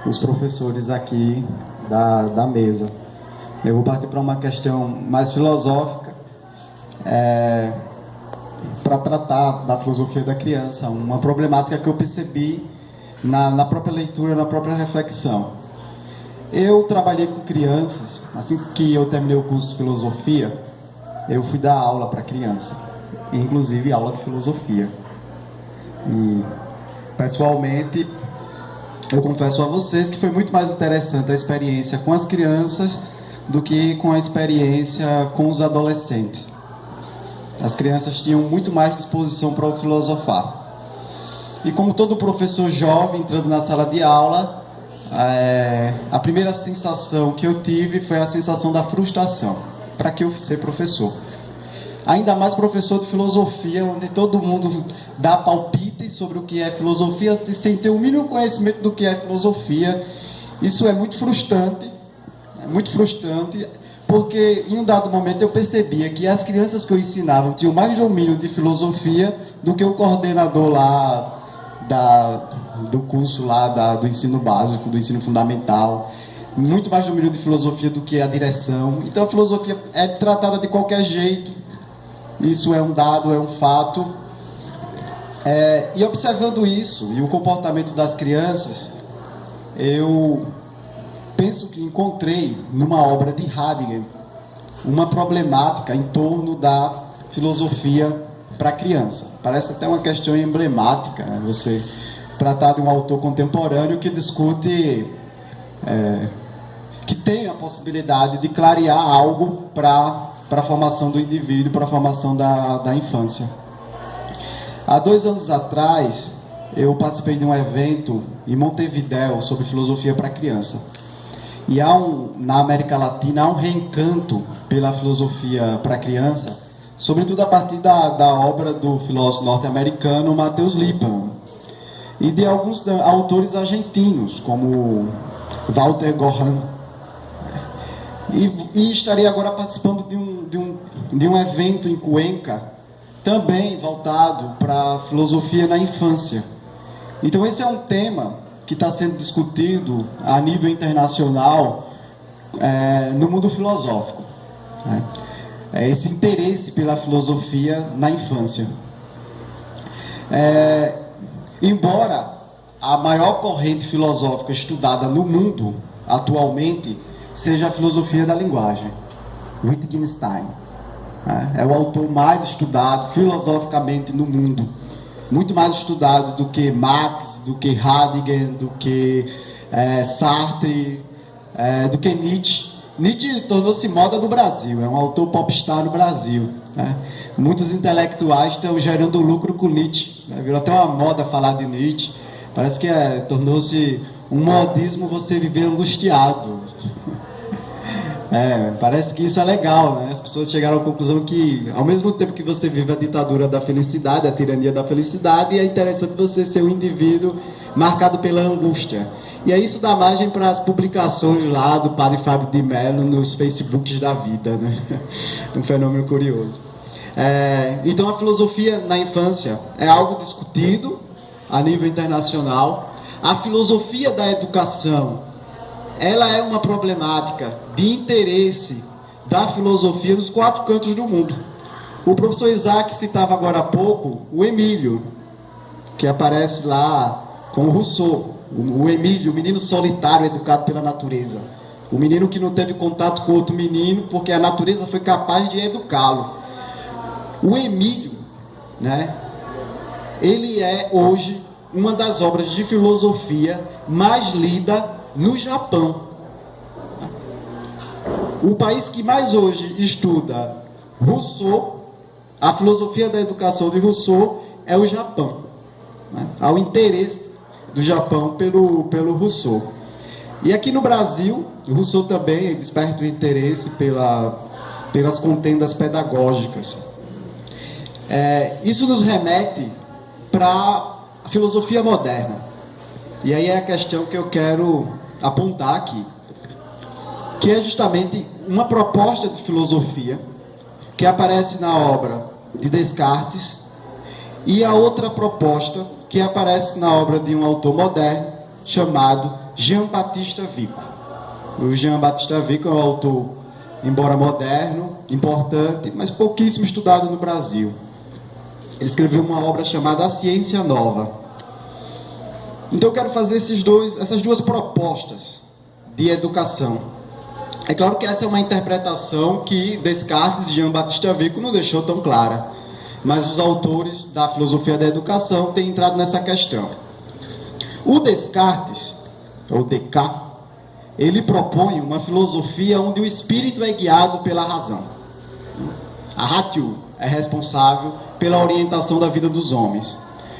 os professores aqui da mesa. Eu vou partir para uma questão mais filosófica, para tratar da filosofia da criança, uma problemática que eu percebi na própria leitura, na própria reflexão. Eu trabalhei com crianças, assim que eu terminei o curso de filosofia, eu fui dar aula para criança, inclusive aula de filosofia. E, pessoalmente, eu confesso a vocês que foi muito mais interessante a experiência com as crianças do que com a experiência com os adolescentes. As crianças tinham muito mais disposição para o filosofar. E como todo professor jovem entrando na sala de aula, a primeira sensação que eu tive foi a sensação da frustração. Para que eu fui ser professor? Ainda mais professor de filosofia, onde todo mundo dá palpites sobre o que é filosofia, sem ter o mínimo conhecimento do que é filosofia. Isso é muito frustrante, porque em um dado momento eu percebia que as crianças que eu ensinava tinham mais domínio de filosofia do que o coordenador lá do curso lá do ensino básico, do ensino fundamental, muito mais domínio de filosofia do que a direção. Então a filosofia é tratada de qualquer jeito, isso é um dado, é um fato. E observando isso e o comportamento das crianças, eu penso que encontrei numa obra de Heidegger uma problemática em torno da filosofia para a criança. Parece até uma questão emblemática, né? Você tratar de um autor contemporâneo que discute, que tem a possibilidade de clarear algo para a formação do indivíduo, para a formação da infância. Há 2 anos atrás, eu participei de um evento em Montevidéu sobre filosofia para criança. E na América Latina há um reencanto pela filosofia para criança, sobretudo a partir da obra do filósofo norte-americano Matthias Lippmann e de alguns autores argentinos, como Walter Gohan. E estarei agora participando de um evento em Cuenca, também voltado para a filosofia na infância. Então esse é um tema que está sendo discutido a nível internacional no mundo filosófico, né? Esse interesse pela filosofia na infância. Embora a maior corrente filosófica estudada no mundo atualmente seja a filosofia da linguagem, Wittgenstein é o autor mais estudado filosoficamente no mundo, muito mais estudado do que Marx, do que Heidegger, do que Sartre, do que Nietzsche. Nietzsche tornou-se moda no Brasil, é um autor popstar no Brasil, né? Muitos intelectuais estão gerando lucro com Nietzsche, né? Virou até uma moda falar de Nietzsche. Parece que tornou-se um modismo você viver angustiado. Parece que isso é legal, né? As pessoas chegaram à conclusão que, ao mesmo tempo que você vive a ditadura da felicidade, a tirania da felicidade, é interessante você ser um indivíduo marcado pela angústia. E aí isso dá margem para as publicações lá do padre Fábio de Mello nos Facebooks da vida, né? Um fenômeno curioso. Então a filosofia na infância é algo discutido a nível internacional. A filosofia da educação, ela é uma problemática de interesse da filosofia nos 4 cantos do mundo. O professor Isaac citava agora há pouco o Emílio, que aparece lá com o Rousseau. O Emílio, o menino solitário educado pela natureza. O menino que não teve contato com outro menino porque a natureza foi capaz de educá-lo. O Emílio, né, ele é hoje uma das obras de filosofia mais lida no Japão. O país que mais hoje estuda Rousseau, a filosofia da educação de Rousseau, é o Japão. Há o interesse do Japão pelo Rousseau. E aqui no Brasil, Rousseau também desperta o interesse pelas contendas pedagógicas. Isso nos remete para a filosofia moderna. E aí é a questão que eu quero apontar aqui, que é justamente uma proposta de filosofia que aparece na obra de Descartes e a outra proposta que aparece na obra de um autor moderno chamado Jean Baptiste Vico. O Jean Baptiste Vico é um autor, embora moderno, importante, mas pouquíssimo estudado no Brasil. Ele escreveu uma obra chamada A Ciência Nova. Então eu quero fazer essas duas propostas de educação. É claro que essa é uma interpretação que Descartes e Jean Baptiste Vico não deixou tão clara, mas os autores da filosofia da educação têm entrado nessa questão. O Descartes, ou Descartes, ele propõe uma filosofia onde o espírito é guiado pela razão. A ratio é responsável pela orientação da vida dos homens.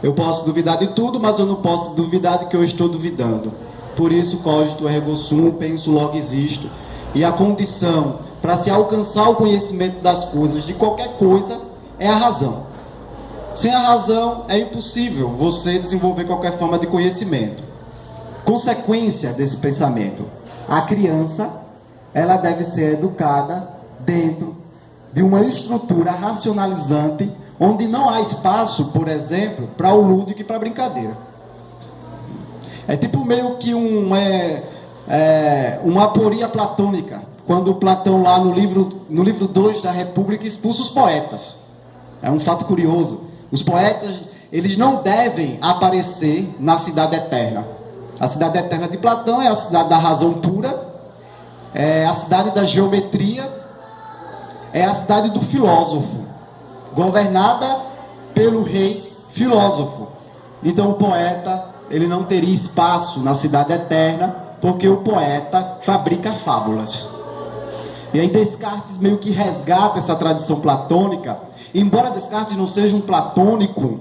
Eu posso duvidar de tudo, mas eu não posso duvidar de que eu estou duvidando. Por isso, cogito ergo sum, penso logo existo. E a condição para se alcançar o conhecimento das coisas, de qualquer coisa, é a razão. Sem a razão, é impossível você desenvolver qualquer forma de conhecimento. Consequência desse pensamento: a criança, ela deve ser educada dentro de uma estrutura racionalizante, onde não há espaço, por exemplo, para o lúdico e para a brincadeira. É tipo meio que uma aporia platônica, quando Platão, lá no livro 2 da República, expulsa os poetas. É um fato curioso. Os poetas, eles não devem aparecer na cidade eterna. A cidade eterna de Platão é a cidade da razão pura, é a cidade da geometria, é a cidade do filósofo, governada pelo rei filósofo. Então o poeta, ele não teria espaço na cidade eterna, porque o poeta fabrica fábulas. E aí Descartes meio que resgata essa tradição platônica, embora Descartes não seja um platônico,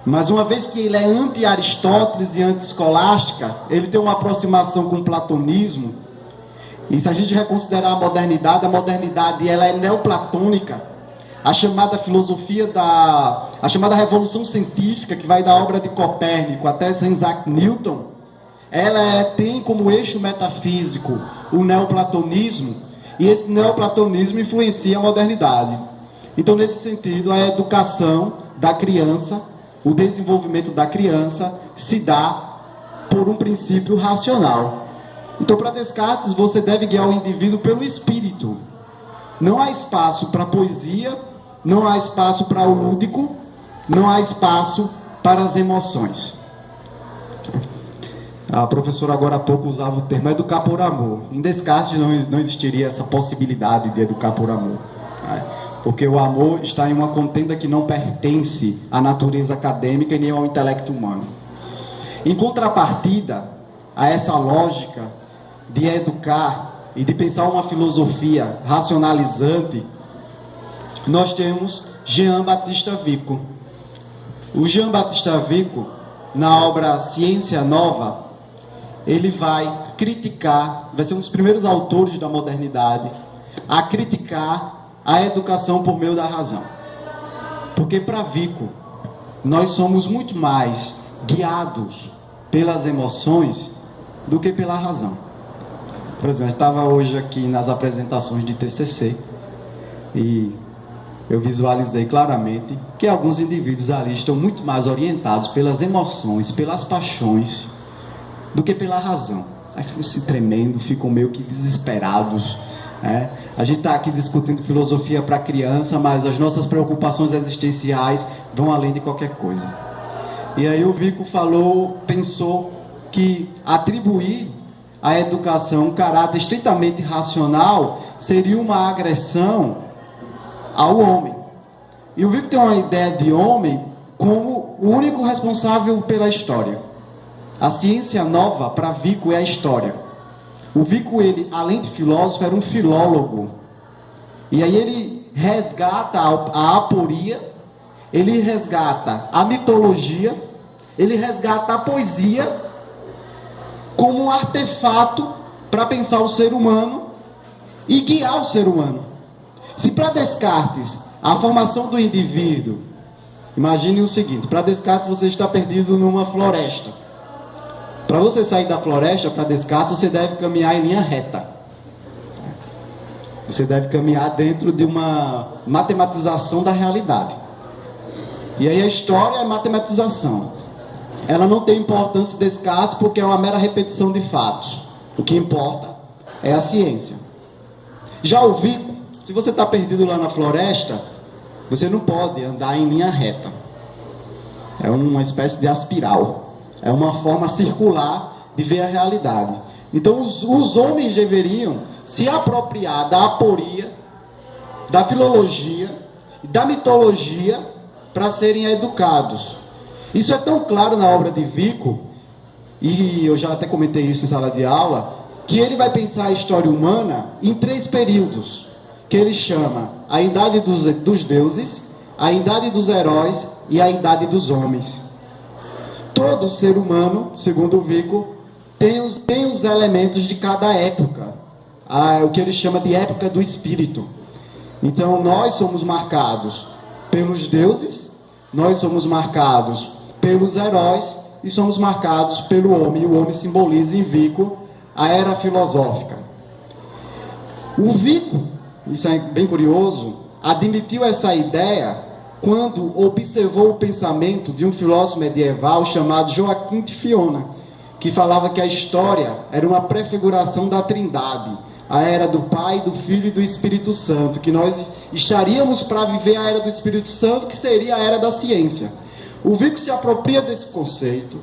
mas uma vez que ele é anti-Aristóteles e anti-escolástica, ele tem uma aproximação com o platonismo. E se a gente reconsiderar a modernidade ela é neoplatônica. A chamada a chamada revolução científica, que vai da obra de Copérnico até Sir Isaac Newton, ela tem como eixo metafísico o neoplatonismo, e esse neoplatonismo influencia a modernidade. Então, nesse sentido, a educação da criança, o desenvolvimento da criança, se dá por um princípio racional. Então, para Descartes, você deve guiar o indivíduo pelo espírito. Não há espaço para a poesia, não há espaço para o lúdico, não há espaço para as emoções. A professora agora há pouco usava o termo educar por amor. Em Descartes não existiria essa possibilidade de educar por amor. Porque o amor está em uma contenda que não pertence à natureza acadêmica e nem ao intelecto humano. Em contrapartida a essa lógica de educar e de pensar uma filosofia racionalizante, nós temos Jean Baptiste Vico. O Jean Baptiste Vico, na obra Ciência Nova, ele vai ser um dos primeiros autores da modernidade a criticar a educação por meio da razão. Porque para Vico, nós somos muito mais guiados pelas emoções do que pela razão. Por exemplo, eu estava hoje aqui nas apresentações de TCC e eu visualizei claramente que alguns indivíduos ali estão muito mais orientados pelas emoções, pelas paixões, do que pela razão. Aí ficam se tremendo, ficam meio que desesperados. A gente está aqui discutindo filosofia para criança, mas as nossas preocupações existenciais vão além de qualquer coisa. E aí o Vico pensou que atribuir à educação um caráter estritamente racional seria uma agressão ao homem. E o Vico tem uma ideia de homem como o único responsável pela história. A ciência nova para Vico é a história. O Vico, ele, além de filósofo, era um filólogo. E aí ele resgata a aporia, ele resgata a mitologia, ele resgata a poesia como um artefato para pensar o ser humano e guiar o ser humano. Se para Descartes a formação do indivíduo, imagine o seguinte: para Descartes você está perdido numa floresta. Para você sair da floresta, para Descartes, você deve caminhar em linha reta. Você deve caminhar dentro de uma matematização da realidade. E aí a história é matematização. ela não tem importância e Descartes porque é uma mera repetição de fatos. O que importa é a ciência. Já o Vico, se você está perdido lá na floresta, você não pode andar em linha reta. É uma espécie de aspiral. É uma forma circular de ver a realidade. Então os homens deveriam se apropriar da aporia, da filologia e da mitologia para serem educados. Isso é tão claro na obra de Vico, e eu já até comentei isso em sala de aula, que ele vai pensar a história humana em 3 períodos, que ele chama a idade dos deuses, a idade dos heróis e a idade dos homens. Todo ser humano, segundo o Vico, tem os elementos de cada época, o que ele chama de época do espírito. Então nós somos marcados pelos deuses, nós somos marcados pelos heróis e somos marcados pelo homem. E o homem simboliza em Vico a era filosófica. O Vico, isso é bem curioso, admitiu essa ideia quando observou o pensamento de um filósofo medieval chamado Joaquim de Fiona, que falava que a história era uma prefiguração da Trindade, a era do Pai, do Filho e do Espírito Santo, que nós estaríamos para viver a era do Espírito Santo, que seria a era da ciência. O Vico se apropria desse conceito.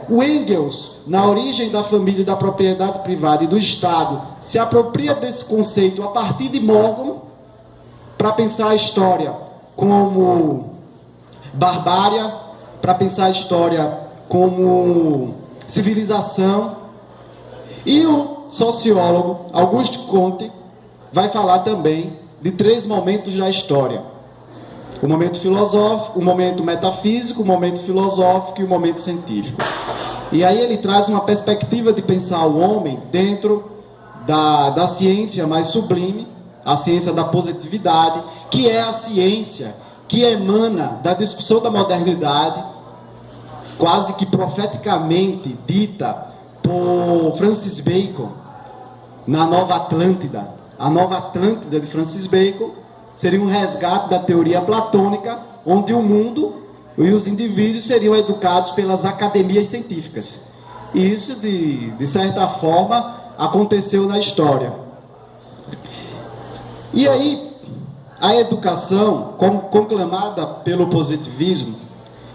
O Engels, na origem da família, da propriedade privada e do Estado, se apropria desse conceito a partir de Morgan, para pensar a história como barbárie, para pensar a história como civilização. E o sociólogo Auguste Comte vai falar também de 3 momentos da história: o momento filosófico, o momento metafísico, o momento filosófico e o momento científico. E aí ele traz uma perspectiva de pensar o homem dentro da ciência mais sublime, a ciência da positividade, que é a ciência que emana da discussão da modernidade, quase que profeticamente dita por Francis Bacon na Nova Atlântida. A Nova Atlântida de Francis Bacon seria um resgate da teoria platônica, onde o mundo e os indivíduos seriam educados pelas academias científicas. E isso, de certa forma, aconteceu na história. E aí, a educação, conclamada pelo positivismo,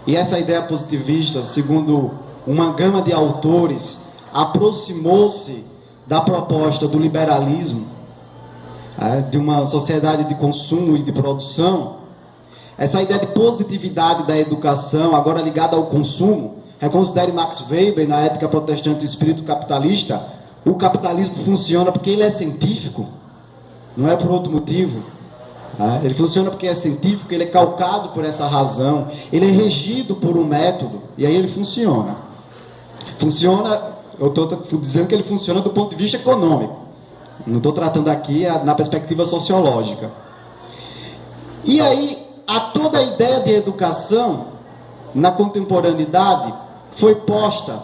e essa ideia positivista, segundo uma gama de autores, aproximou-se da proposta do liberalismo, de uma sociedade de consumo e de produção. Essa ideia de positividade da educação, agora ligada ao consumo, reconsidere Max Weber na Ética Protestante do Espírito Capitalista. O capitalismo funciona porque ele é científico, não é por outro motivo. Ele funciona porque é científico, ele é calcado por essa razão, ele é regido por um método, e aí ele funciona. Eu estou dizendo que ele funciona do ponto de vista econômico, não estou tratando aqui na perspectiva sociológica. E aí, toda a ideia de educação, na contemporaneidade, foi posta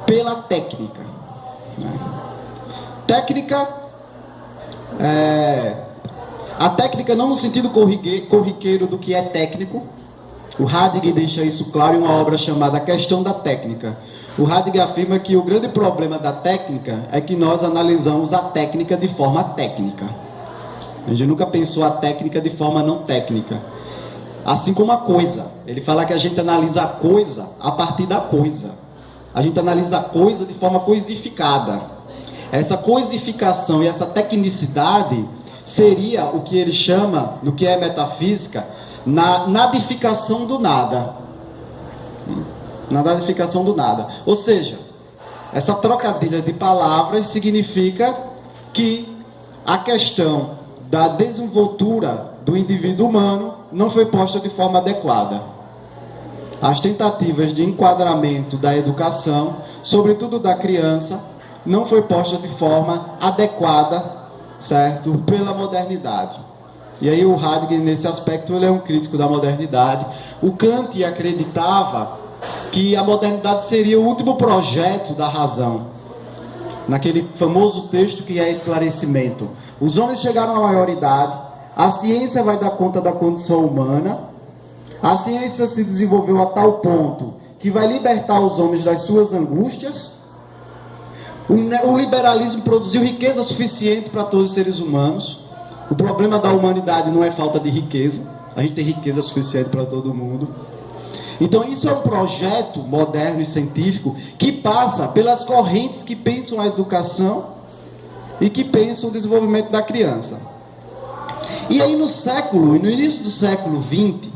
pela técnica. A técnica não no sentido corriqueiro do que é técnico. O Heidegger deixa isso claro em uma obra chamada A Questão da Técnica. O Heidegger afirma que o grande problema da técnica é que nós analisamos a técnica de forma técnica. A gente nunca pensou a técnica de forma não técnica. Assim como a coisa. Ele fala que a gente analisa a coisa a partir da coisa. A gente analisa a coisa de forma coisificada. Essa coisificação e essa tecnicidade seria o que ele chama, no que é metafísica, na nadificação do nada. Na nadificação do nada. Ou seja, essa trocadilha de palavras significa que a questão da desenvoltura do indivíduo humano não foi posta de forma adequada. As tentativas de enquadramento da educação, sobretudo da criança, não foi posta de forma adequada, certo? Pela modernidade. E aí o Heidegger, nesse aspecto, ele é um crítico da modernidade. O Kant acreditava que a modernidade seria o último projeto da razão. Naquele famoso texto que é Esclarecimento. Os homens chegaram à maioridade, a ciência vai dar conta da condição humana, A ciência se desenvolveu a tal ponto que vai libertar os homens das suas angústias. O liberalismo produziu riqueza suficiente para todos os seres humanos. O problema da humanidade não é falta de riqueza. A gente tem riqueza suficiente para todo mundo. Então isso é um projeto moderno e científico que passa pelas correntes que pensam a educação e que pensam o desenvolvimento da criança. E aí no início do século XX,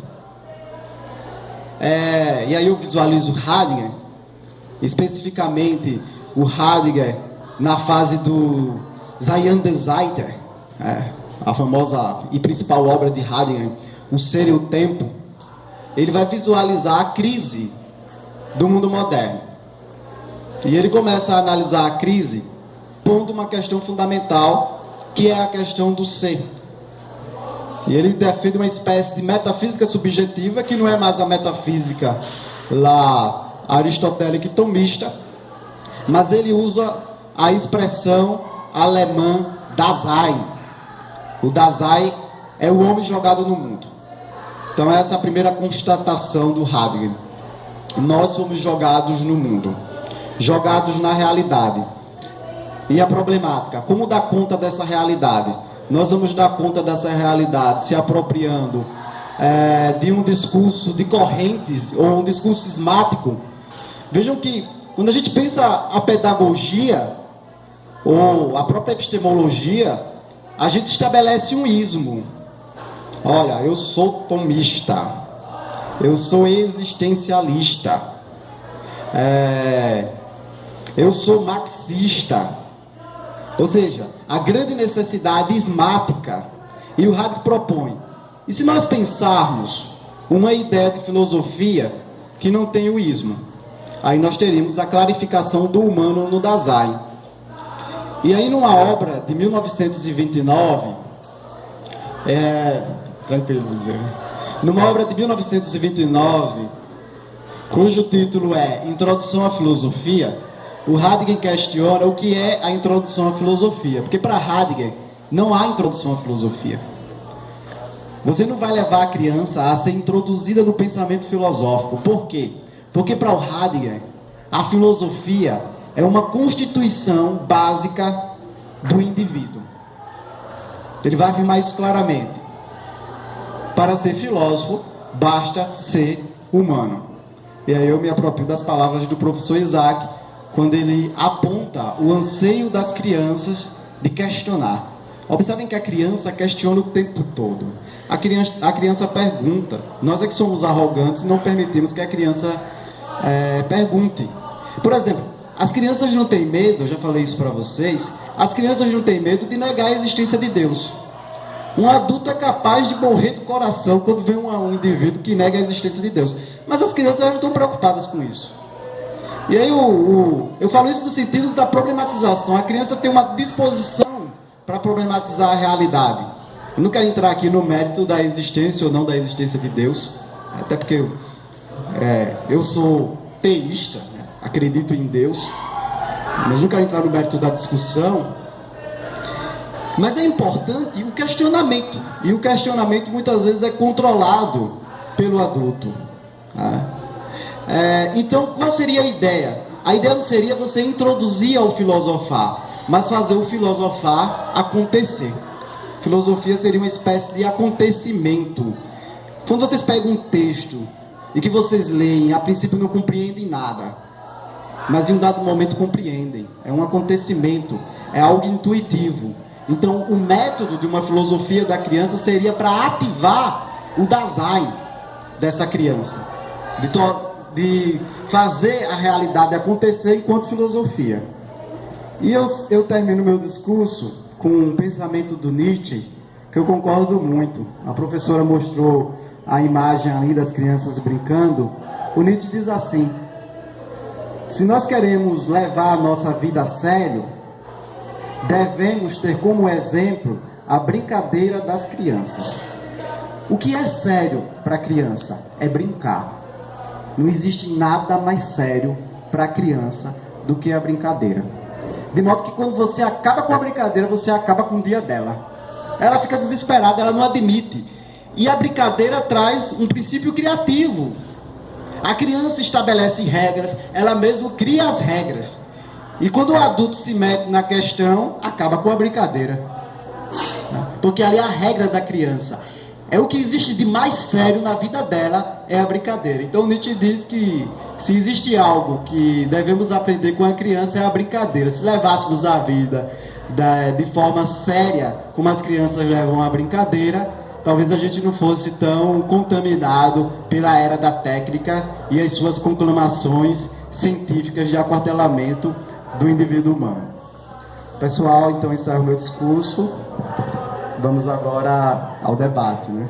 e aí eu visualizo Heidegger, especificamente o Heidegger na fase do Sein und Sein, a famosa e principal obra de Heidegger, O Ser e o Tempo. Ele vai visualizar a crise do mundo moderno. E ele começa a analisar a crise pondo uma questão fundamental, que é a questão do ser. E ele defende uma espécie de metafísica subjetiva, que não é mais a metafísica lá aristotélica e tomista, mas ele usa a expressão alemã Dasein. O Dasein é o homem jogado no mundo. Então essa é a primeira constatação do Heidegger. Nós somos jogados no mundo, jogados na realidade. E a problemática, como dar conta dessa realidade? Nós vamos dar conta dessa realidade se apropriando de um discurso de correntes, ou um discurso cismático. Vejam que, quando a gente pensa a pedagogia, ou a própria epistemologia, a gente estabelece um ismo. Olha, eu sou tomista, eu sou existencialista, eu sou marxista. Ou seja, a grande necessidade ismática. E o Heidegger propõe: e se nós pensarmos uma ideia de filosofia que não tem o ismo? Aí nós teríamos a clarificação do humano no Dasein. E aí numa obra de 1929, numa obra de 1929, cujo título é Introdução à Filosofia, o Heidegger questiona o que é a introdução à filosofia. Porque para Heidegger não há introdução à filosofia. Você não vai levar a criança a ser introduzida no pensamento filosófico. Por quê? Porque para o Heidegger, a filosofia é uma constituição básica do indivíduo. Ele vai afirmar isso claramente. Para ser filósofo, basta ser humano. E aí eu me aproprio das palavras do professor Isaac, quando ele aponta o anseio das crianças de questionar. Observem que a criança questiona o tempo todo. A criança pergunta. Nós é que somos arrogantes e não permitimos que a criança pergunte. Por exemplo, as crianças não têm medo, eu já falei isso para vocês, as crianças não têm medo de negar a existência de Deus. Um adulto é capaz de morrer do coração quando vê um indivíduo que nega a existência de Deus. Mas as crianças não estão preocupadas com isso. E aí eu falo isso no sentido da problematização. A criança tem uma disposição para problematizar a realidade. Eu não quero entrar aqui no mérito da existência ou não da existência de Deus, até porque eu sou teísta, né? Acredito em Deus, mas não quero entrar no mérito da discussão. Mas é importante o questionamento, e o questionamento muitas vezes é controlado pelo adulto. Então, qual seria a ideia? A ideia não seria você introduzir ao filosofar, mas fazer o filosofar acontecer. Filosofia seria uma espécie de acontecimento. Quando vocês pegam um texto e que vocês leem, a princípio não compreendem nada, mas em um dado momento compreendem. É um acontecimento, é algo intuitivo. Então, o método de uma filosofia da criança seria para ativar o Dasein dessa criança, de fazer a realidade acontecer enquanto filosofia. E eu termino meu discurso com um pensamento do Nietzsche, que eu concordo muito. A professora mostrou a imagem ali das crianças brincando. O Nietzsche diz assim: se nós queremos levar a nossa vida a sério, devemos ter como exemplo a brincadeira das crianças. O que é sério para a criança? É brincar. Não existe nada mais sério para a criança do que a brincadeira. De modo que quando você acaba com a brincadeira, você acaba com o dia dela. Ela fica desesperada, ela não admite. E a brincadeira traz um princípio criativo. A criança estabelece regras, ela mesma cria as regras. E quando o adulto se mete na questão, acaba com a brincadeira. Porque ali é a regra da criança. É o que existe de mais sério na vida dela, é a brincadeira. Então Nietzsche diz que se existe algo que devemos aprender com a criança é a brincadeira. Se levássemos a vida de forma séria, como as crianças levam a brincadeira, talvez a gente não fosse tão contaminado pela era da técnica e as suas conclamações científicas de aquartelamento do indivíduo humano. Pessoal, então encerro meu discurso. Vamos agora ao debate, né?